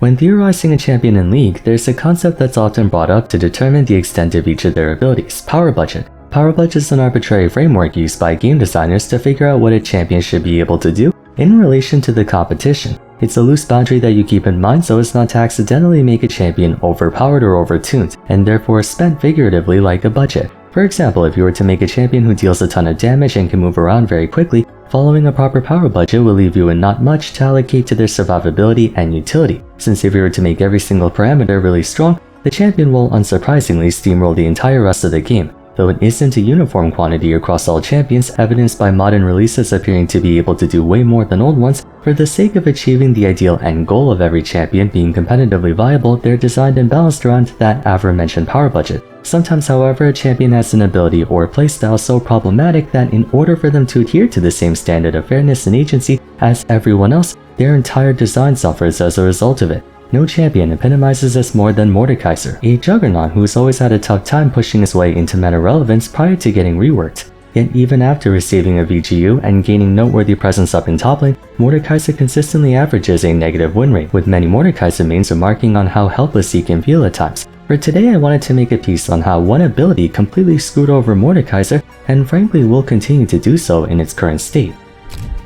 When theorizing a champion in League, there's a concept that's often brought up to determine the extent of each of their abilities: power budget. Power budget is an arbitrary framework used by game designers to figure out what a champion should be able to do in relation to the competition. It's a loose boundary that you keep in mind so as not to accidentally make a champion overpowered or overtuned, and therefore spent figuratively like a budget. For example, if you were to make a champion who deals a ton of damage and can move around very quickly, following a proper power budget will leave you with not much to allocate to their survivability and utility, since if you were to make every single parameter really strong, the champion will unsurprisingly steamroll the entire rest of the game. Though it isn't a uniform quantity across all champions, evidenced by modern releases appearing to be able to do way more than old ones, for the sake of achieving the ideal end goal of every champion being competitively viable, they're designed and balanced around that aforementioned power budget. Sometimes, however, a champion has an ability or playstyle so problematic that in order for them to adhere to the same standard of fairness and agency as everyone else, their entire design suffers as a result of it. No champion epitomizes this more than Mordekaiser, a juggernaut who's always had a tough time pushing his way into meta relevance prior to getting reworked. Yet even after receiving a VGU and gaining noteworthy presence up in top lane, Mordekaiser consistently averages a negative win rate, with many Mordekaiser mains remarking on how helpless he can feel at times. For today, I wanted to make a piece on how one ability completely screwed over Mordekaiser, and frankly will continue to do so in its current state.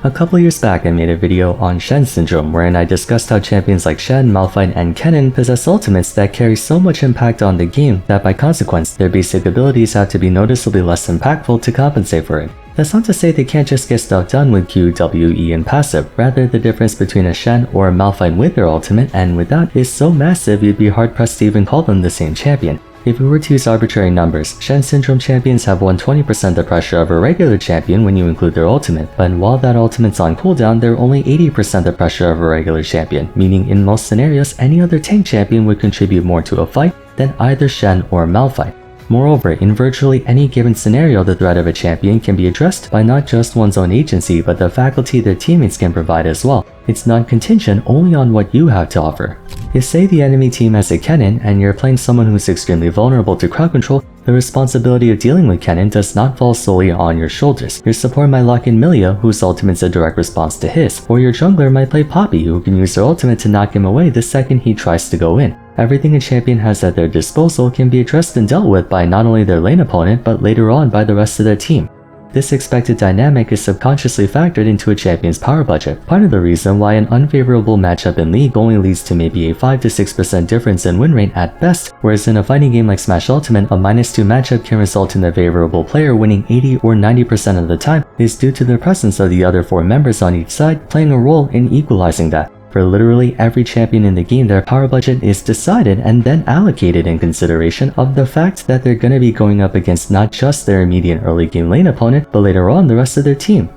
A couple years back, I made a video on Shen Syndrome wherein I discussed how champions like Shen, Malphite, and Kennen possess ultimates that carry so much impact on the game that by consequence, their basic abilities have to be noticeably less impactful to compensate for it. That's not to say they can't just get stuff done with Q, W, E, and passive. Rather, the difference between a Shen or a Malphite with their ultimate and without is so massive you'd be hard-pressed to even call them the same champion. If we were to use arbitrary numbers, Shen Syndrome champions have 120% the pressure of a regular champion when you include their ultimate, but while that ultimate's on cooldown, they're only 80% the pressure of a regular champion, meaning in most scenarios, any other tank champion would contribute more to a fight than either Shen or Malphite. Moreover, in virtually any given scenario, the threat of a champion can be addressed by not just one's own agency, but the faculty their teammates can provide as well. It's not contingent only on what you have to offer. If say the enemy team has a Kennen, and you're playing someone who's extremely vulnerable to crowd control, the responsibility of dealing with Kennen does not fall solely on your shoulders. Your support might lock in Milia, whose ultimate's a direct response to his, or your jungler might play Poppy, who can use their ultimate to knock him away the second he tries to go in. Everything a champion has at their disposal can be addressed and dealt with by not only their lane opponent, but later on by the rest of their team. This expected dynamic is subconsciously factored into a champion's power budget, part of the reason why an unfavorable matchup in League only leads to maybe a 5 to 6% difference in win rate at best, whereas in a fighting game like Smash Ultimate, a -2 matchup can result in the favorable player winning 80 or 90% of the time is due to the presence of the other 4 members on each side playing a role in equalizing that. For literally every champion in the game, their power budget is decided and then allocated in consideration of the fact that they're gonna be going up against not just their immediate early game lane opponent, but later on the rest of their team.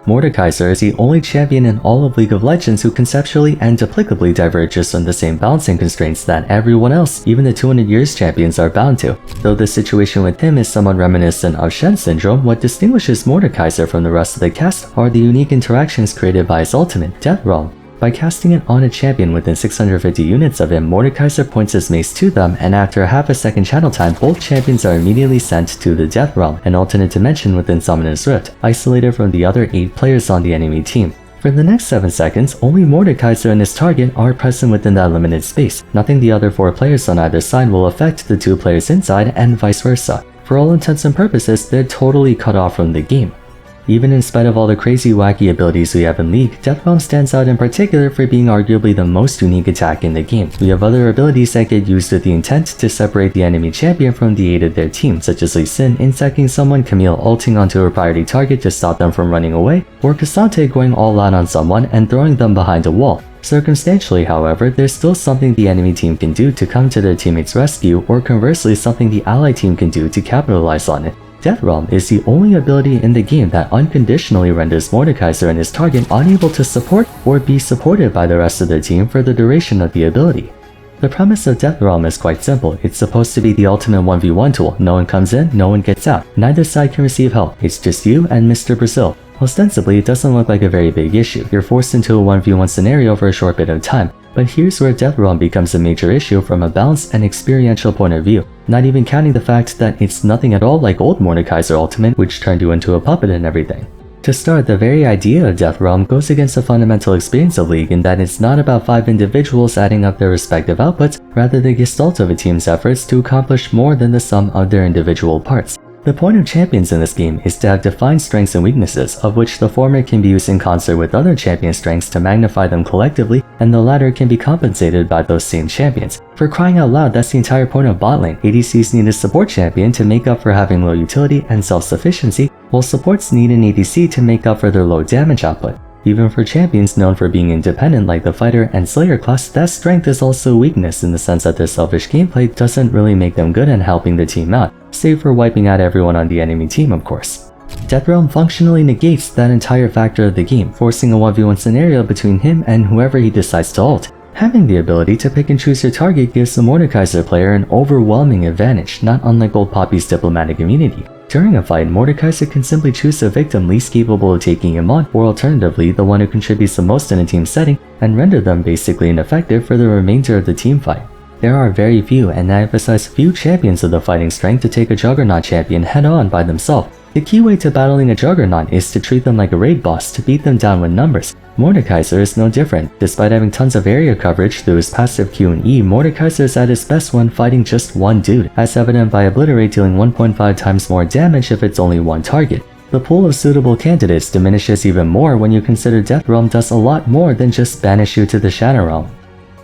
Mordekaiser is the only champion in all of League of Legends who conceptually and applicably diverges from the same balancing constraints that everyone else, even the 200 years champions, are bound to. Though the situation with him is somewhat reminiscent of Shen Syndrome, what distinguishes Mordekaiser from the rest of the cast are the unique interactions created by his ultimate, Death Realm. By casting it on a champion within 650 units of him, Mordekaiser points his mace to them, and after half a second channel time, both champions are immediately sent to the Death Realm, an alternate dimension within Summoner's Rift, isolated from the other 8 players on the enemy team. For the next 7 seconds, only Mordekaiser and his target are present within that limited space. Nothing the other 4 players on either side will affect the 2 players inside, and vice versa. For all intents and purposes, they're totally cut off from the game. Even in spite of all the crazy wacky abilities we have in League, Death Realm stands out in particular for being arguably the most unique attack in the game. We have other abilities that get used with the intent to separate the enemy champion from the aid of their team, such as Lee Sin insecting someone, Camille ulting onto a priority target to stop them from running away, or Cassante going all out on someone and throwing them behind a wall. Circumstantially, however, there's still something the enemy team can do to come to their teammate's rescue, or conversely something the ally team can do to capitalize on it. Death Realm is the only ability in the game that unconditionally renders Mordekaiser and his target unable to support or be supported by the rest of their team for the duration of the ability. The premise of Death Realm is quite simple. It's supposed to be the ultimate 1v1 tool. No one comes in, no one gets out. Neither side can receive help. It's just you and Mr. Brazil. Ostensibly, it doesn't look like a very big issue. You're forced into a 1v1 scenario for a short bit of time. But here's where Death Realm becomes a major issue from a balanced and experiential point of view, not even counting the fact that it's nothing at all like old Mordekaiser Ultimate, which turned you into a puppet and everything. To start, the very idea of Death Realm goes against the fundamental experience of League in that it's not about 5 individuals adding up their respective outputs, rather the gestalt of a team's efforts to accomplish more than the sum of their individual parts. The point of champions in this game is to have defined strengths and weaknesses, of which the former can be used in concert with other champion strengths to magnify them collectively, and the latter can be compensated by those same champions. For crying out loud, that's the entire point of bot lane. ADCs need a support champion to make up for having low utility and self-sufficiency, while supports need an ADC to make up for their low damage output. Even for champions known for being independent like the Fighter and Slayer class, that strength is also a weakness in the sense that their selfish gameplay doesn't really make them good at helping the team out, save for wiping out everyone on the enemy team of course. Death Realm functionally negates that entire factor of the game, forcing a 1v1 scenario between him and whoever he decides to ult. Having the ability to pick and choose your target gives the Mordekaiser player an overwhelming advantage, not unlike Gold Poppy's diplomatic immunity. During a fight, Mordekaiser can simply choose the victim least capable of taking him on, or alternatively, the one who contributes the most in a team setting, and render them basically ineffective for the remainder of the team fight. There are very few, and I emphasize few champions of the fighting strength to take a Juggernaut champion head-on by themselves. The key way to battling a Juggernaut is to treat them like a raid boss to beat them down with numbers. Mordekaiser is no different. Despite having tons of area coverage through his passive Q and E, Mordekaiser is at his best when fighting just one dude, as evident by Obliterate dealing 1.5 times more damage if it's only one target. The pool of suitable candidates diminishes even more when you consider Death Realm does a lot more than just banish you to the Shadow Realm.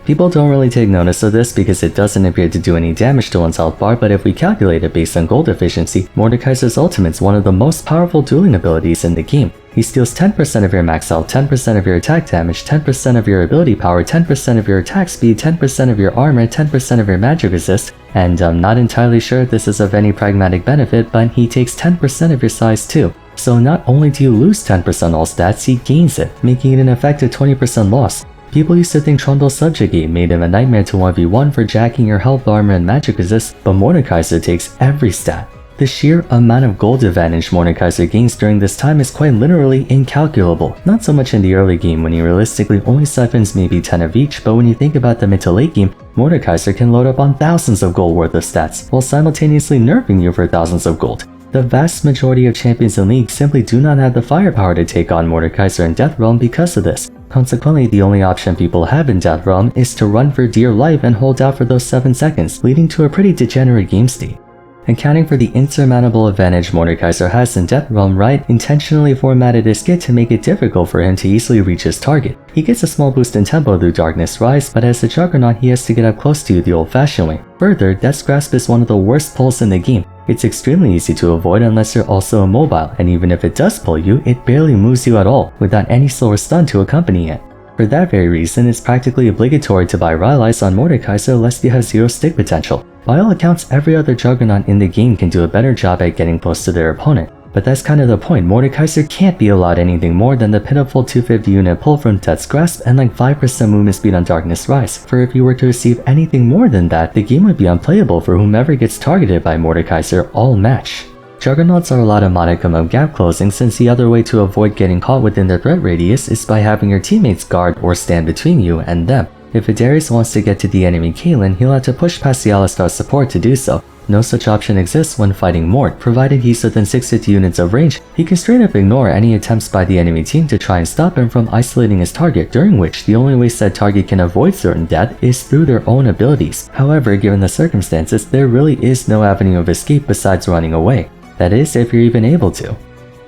People don't really take notice of this because it doesn't appear to do any damage to one's health bar, but if we calculate it based on gold efficiency, Mordekaiser's ultimate is one of the most powerful dueling abilities in the game. He steals 10% of your max health, 10% of your attack damage, 10% of your ability power, 10% of your attack speed, 10% of your armor, 10% of your magic resist, and I'm not entirely sure if this is of any pragmatic benefit, but he takes 10% of your size too. So not only do you lose 10% all stats, he gains it, making it an effective 20% loss. People used to think Trundle's Subjugate made him a nightmare to 1v1 for jacking your health, armor, and magic resist, but Mordekaiser takes every stat. The sheer amount of gold advantage Mordekaiser gains during this time is quite literally incalculable. Not so much in the early game when he realistically only siphons maybe 10 of each, but when you think about the mid to late game, Mordekaiser can load up on thousands of gold worth of stats, while simultaneously nerfing you for thousands of gold. The vast majority of champions in League simply do not have the firepower to take on Mordekaiser in Death Realm because of this. Consequently, the only option people have in Death Realm is to run for dear life and hold out for those 7 seconds, leading to a pretty degenerate game state. Accounting for the insurmountable advantage Mordekaiser has in Death Realm, Riot intentionally formatted his kit to make it difficult for him to easily reach his target. He gets a small boost in tempo through Darkness Rise, but as a Juggernaut he has to get up close to you the old-fashioned way. Further, Death's Grasp is one of the worst pulls in the game. It's extremely easy to avoid unless you're also immobile, and even if it does pull you, it barely moves you at all, without any slower stun to accompany it. For that very reason, it's practically obligatory to buy Rylai's on Mordekaiser lest you have 0 stick potential. By all accounts, every other Juggernaut in the game can do a better job at getting close to their opponent. But that's kind of the point. Mordekaiser can't be allowed anything more than the pitiful 250 unit pull from Death's Grasp and like 5% movement speed on Darkness Rise, for if you were to receive anything more than that, the game would be unplayable for whomever gets targeted by Mordekaiser all match. Juggernauts are allowed a modicum of gap closing, since the other way to avoid getting caught within their threat radius is by having your teammates guard or stand between you and them. If a Darius wants to get to the enemy Caitlyn, he'll have to push past the Alistar support to do so. No such option exists when fighting Mort. Provided he's within 650 units of range, he can straight up ignore any attempts by the enemy team to try and stop him from isolating his target, during which the only way said target can avoid certain death is through their own abilities. However, given the circumstances, there really is no avenue of escape besides running away. That is, if you're even able to.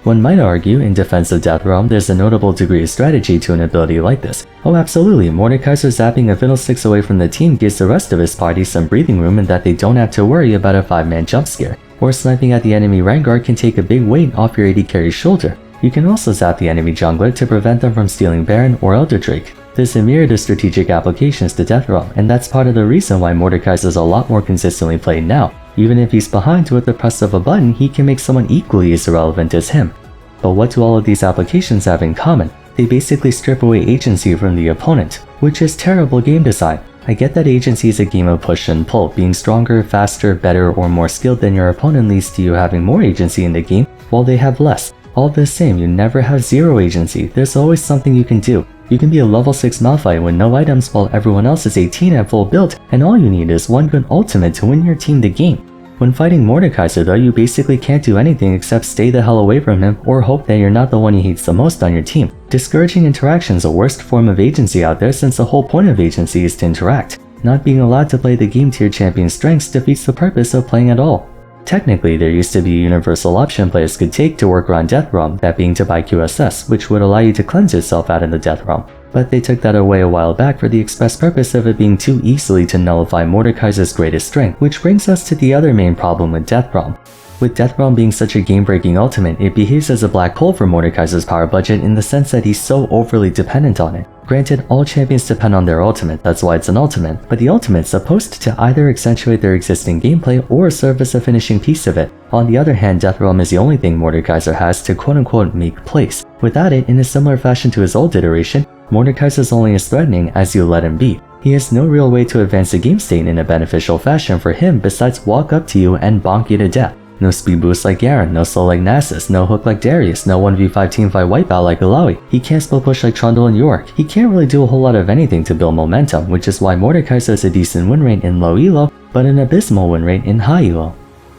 One might argue, in defense of Death Realm, there's a notable degree of strategy to an ability like this. Oh absolutely, Mordekaiser zapping a fiddlesticks away from the team gives the rest of his party some breathing room in that they don't have to worry about a 5-man jump scare. Or sniping at the enemy Vanguard can take a big weight off your AD carry's shoulder. You can also zap the enemy jungler to prevent them from stealing Baron or Elder Drake. There's a myriad of strategic applications to Death Realm, and that's part of the reason why Mordekaiser is a lot more consistently played now. Even if he's behind with the press of a button, he can make someone equally as irrelevant as him. But what do all of these applications have in common? They basically strip away agency from the opponent, which is terrible game design. I get that agency is a game of push and pull. Being stronger, faster, better, or more skilled than your opponent leads to you having more agency in the game, while they have less. All the same, you never have zero agency. There's always something you can do. You can be a level 6 Malphite with no items while everyone else is 18 at full build, and all you need is one good ultimate to win your team the game. When fighting Mordekaiser though, you basically can't do anything except stay the hell away from him or hope that you're not the one he hates the most on your team. Discouraging interaction is the worst form of agency out there, since the whole point of agency is to interact. Not being allowed to play the game to your champion's strengths defeats the purpose of playing at all. Technically, there used to be a universal option players could take to work around Death Realm, that being to buy QSS, which would allow you to cleanse yourself out in the Death Realm. But they took that away a while back for the express purpose of it being too easily to nullify Mordekaiser's greatest strength, which brings us to the other main problem with Death Realm. With Death Realm being such a game-breaking ultimate, it behaves as a black hole for Mordekaiser's power budget in the sense that he's so overly dependent on it. Granted, all champions depend on their ultimate, that's why it's an ultimate, but the ultimate's supposed to either accentuate their existing gameplay or serve as a finishing piece of it. On the other hand, Death Realm is the only thing Mordekaiser has to quote-unquote make plays. Without it, in a similar fashion to his old iteration, Mordekaiser's only as threatening as you let him be. He has no real way to advance the game state in a beneficial fashion for him besides walk up to you and bonk you to death. No speed boost like Garen, no slow like Nasus, no hook like Darius, no 1v5 teamfight wipeout like Alawi. He can't split push like Trundle and York. He can't really do a whole lot of anything to build momentum, which is why Mordekaiser has a decent win rate in low elo, but an abysmal win rate in high elo.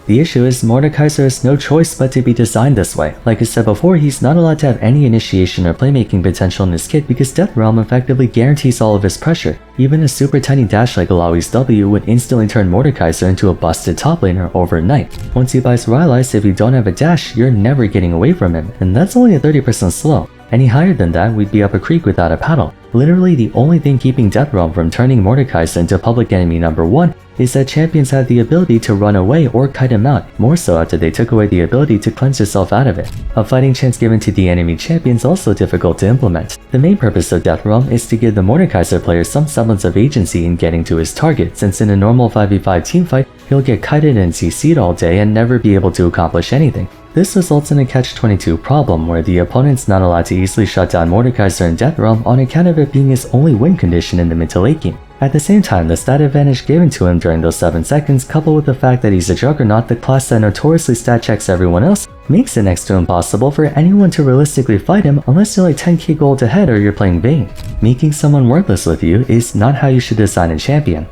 The issue is Mordekaiser has no choice but to be designed this way. Like I said before, he's not allowed to have any initiation or playmaking potential in his kit because Death Realm effectively guarantees all of his pressure. Even a super tiny dash like Alawi's W would instantly turn Mordekaiser into a busted top laner overnight. Once he buys Rylai's, if you don't have a dash, you're never getting away from him, and that's only a 30% slow. Any higher than that, we'd be up a creek without a paddle. Literally the only thing keeping Death Realm from turning Mordekaiser into public enemy number 1 is that champions have the ability to run away or kite him out, more so after they took away the ability to cleanse yourself out of it. A fighting chance given to the enemy champion is also difficult to implement. The main purpose of Death Realm is to give the Mordekaiser player some semblance of agency in getting to his target, since in a normal 5v5 teamfight, he'll get kited and CC'd all day and never be able to accomplish anything. This results in a catch-22 problem where the opponent's not allowed to easily shut down Mordekaiser in Death Realm on account of it being his only win condition in the mid to late game. At the same time, the stat advantage given to him during those 7 seconds, coupled with the fact that he's a juggernaut, the class that notoriously stat checks everyone else, makes it next to impossible for anyone to realistically fight him unless you're like 10k gold ahead or you're playing Vayne. Making someone worthless with you is not how you should design a champion.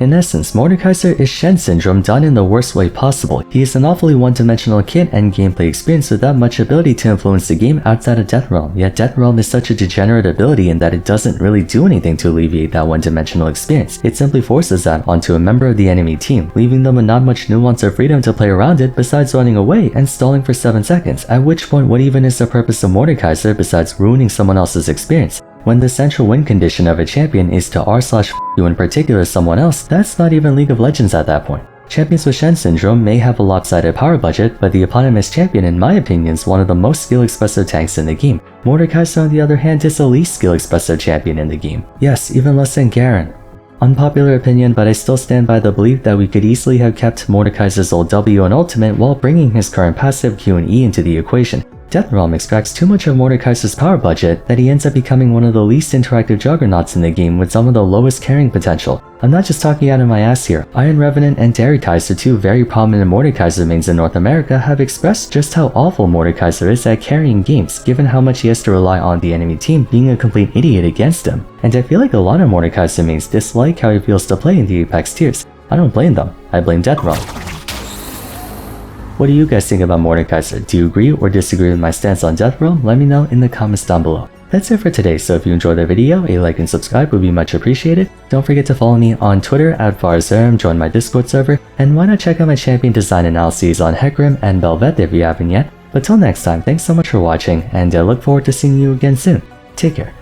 In essence, Mordekaiser is Shen Syndrome done in the worst way possible. He is an awfully one-dimensional kit and gameplay experience without much ability to influence the game outside of Death Realm, yet Death Realm is such a degenerate ability in that it doesn't really do anything to alleviate that one-dimensional experience. It simply forces that onto a member of the enemy team, leaving them with not much nuance or freedom to play around it besides running away and stalling for 7 seconds, at which point what even is the purpose of Mordekaiser besides ruining someone else's experience? When the central win condition of a champion is to r/f you in particular someone else, that's not even League of Legends at that point. Champions with Shen Syndrome may have a lopsided power budget, but the eponymous champion in my opinion is one of the most skill-expressive tanks in the game. Mordekaiser on the other hand is the least skill-expressive champion in the game. Yes, even less than Garen. Unpopular opinion, but I still stand by the belief that we could easily have kept Mordekaiser's old W and ultimate while bringing his current passive Q and E into the equation. Death Realm extracts too much of Mordekaiser's power budget that he ends up becoming one of the least interactive juggernauts in the game with some of the lowest carrying potential. I'm not just talking out of my ass here. Iron Revenant and Mordekaiser, two very prominent Mordekaiser mains in North America, have expressed just how awful Mordekaiser is at carrying games, given how much he has to rely on the enemy team being a complete idiot against him. And I feel like a lot of Mordekaiser mains dislike how he feels to play in the Apex tiers. I don't blame them. I blame Death Realm. What do you guys think about Mordekaiser? Do you agree or disagree with my stance on Death Realm? Let me know in the comments down below. That's it for today, so if you enjoyed the video, a like and subscribe would be much appreciated. Don't forget to follow me on Twitter at Vars, join my Discord server, and why not check out my champion design analyses on Hecarim and Bel'Veth if you haven't yet. But till next time, thanks so much for watching, and I look forward to seeing you again soon. Take care.